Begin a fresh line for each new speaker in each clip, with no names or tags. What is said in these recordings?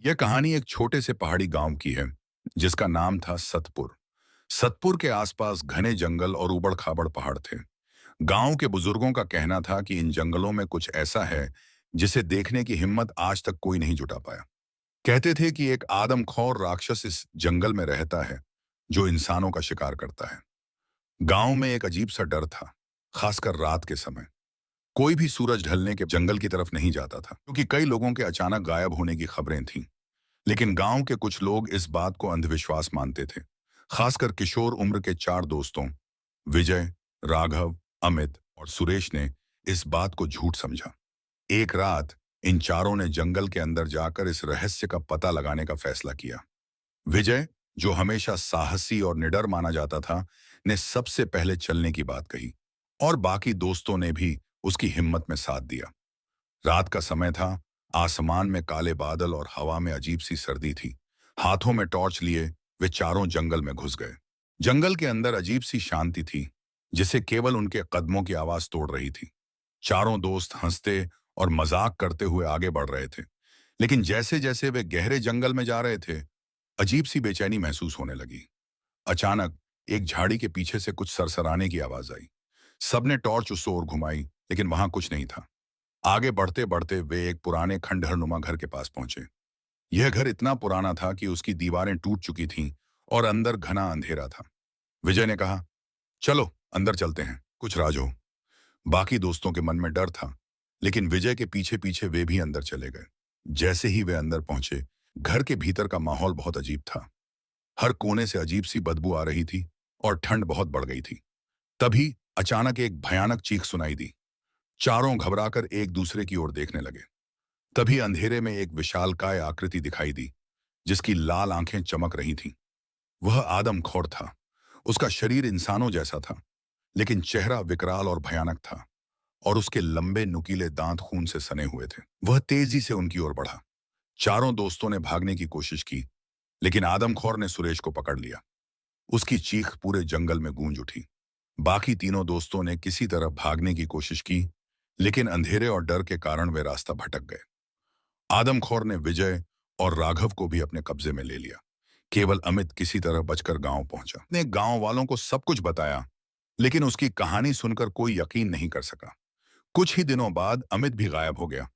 यह कहानी एक छोटे से पहाड़ी गांव की है जिसका नाम था सतपुर। सतपुर के आसपास घने जंगल और उबड़-खाबड़ पहाड़ थे। गांव के बुजुर्गों का कहना था कि इन जंगलों में कुछ ऐसा है जिसे देखने की हिम्मत आज तक कोई नहीं जुटा पाया। कहते थे कि एक आदमखोर राक्षस इस जंगल में रहता है जो इंसानों का शिकार करता है। गांव में एक अजीब सा डर था, खासकर रात के समय। कोई भी सूरज ढलने के जंगल की तरफ नहीं जाता था क्योंकि कई लोगों के अचानक गायब होने की खबरें थीं। लेकिन गांव के कुछ लोग इस बात को अंधविश्वास मानते थे। खासकर किशोर उम्र के चार दोस्तों विजय, राघव, अमित और सुरेश ने इस बात को झूठ समझा। एक रात इन चारों ने जंगल के अंदर जाकर इस रहस्य का पता लगाने का फैसला किया। विजय, जो हमेशा साहसी और निडर माना जाता था, ने सबसे पहले चलने की बात कही और बाकी दोस्तों ने भी उसकी हिम्मत में साथ दिया। रात का समय था। आसमान में काले बादल और हवा में अजीब सी सर्दी थी। हाथों में टॉर्च लिए वे चारों जंगल में घुस गए। जंगल के अंदर अजीब सी शांति थी जिसे केवल उनके कदमों की आवाज तोड़ रही थी। चारों दोस्त हंसते और मजाक करते हुए आगे बढ़ रहे थे। लेकिन जैसे जैसे वे गहरे जंगल में जा रहे थे, अजीब सी बेचैनी महसूस होने लगी। अचानक एक झाड़ी के पीछे से कुछ सरसराने की आवाज आई। सबने टॉर्च उस ओर घुमाई, लेकिन वहां कुछ नहीं था। आगे बढ़ते बढ़ते वे एक पुराने खंडहरनुमा घर के पास पहुंचे। यह घर इतना पुराना था कि उसकी दीवारें टूट चुकी थीं और अंदर घना अंधेरा था। विजय ने कहा, चलो अंदर चलते हैं, कुछ राज हो। बाकी दोस्तों के मन में डर था, लेकिन विजय के पीछे पीछे वे भी अंदर चले गए। जैसे ही वे अंदर पहुंचे, घर के भीतर का माहौल बहुत अजीब था। हर कोने से अजीब सी बदबू आ रही थी और ठंड बहुत बढ़ गई थी। तभी अचानक एक भयानक चीख सुनाई दी। चारों घबराकर एक दूसरे की ओर देखने लगे। तभी अंधेरे में एक विशालकाय आकृति दिखाई दी जिसकी लाल आंखें चमक रही थीं। वह आदमखोर था। उसका शरीर इंसानों जैसा था, लेकिन चेहरा विकराल और भयानक था और उसके लंबे नुकीले दांत खून से सने हुए थे। वह तेजी से उनकी ओर बढ़ा। चारों दोस्तों ने भागने की कोशिश की, लेकिन आदमखोर ने सुरेश को पकड़ लिया। उसकी चीख पूरे जंगल में गूंज उठी। बाकी तीनों दोस्तों ने किसी तरह भागने की कोशिश की, लेकिन अंधेरे और डर के कारण वे रास्ता भटक गए। आदमखोर ने विजय और राघव को भी अपने कब्जे में ले लिया। केवल अमित किसी तरह बचकर गांव पहुंचा। उसने गांव वालों को सब कुछ बताया, लेकिन उसकी कहानी सुनकर कोई यकीन नहीं कर सका। कुछ ही दिनों बाद अमित भी गायब हो गया।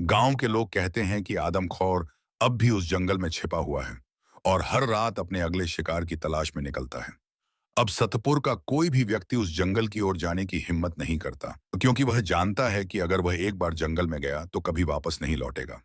गांव के लोग कहते हैं कि आदमखोर अब भी उस जंगल में छिपा हुआ है और हर रात अपने अगले शिकार की तलाश में निकलता है। अब सतपुर का कोई भी व्यक्ति उस जंगल की ओर जाने की हिम्मत नहीं करता, क्योंकि वह जानता है कि अगर वह एक बार जंगल में गया तो कभी वापस नहीं लौटेगा।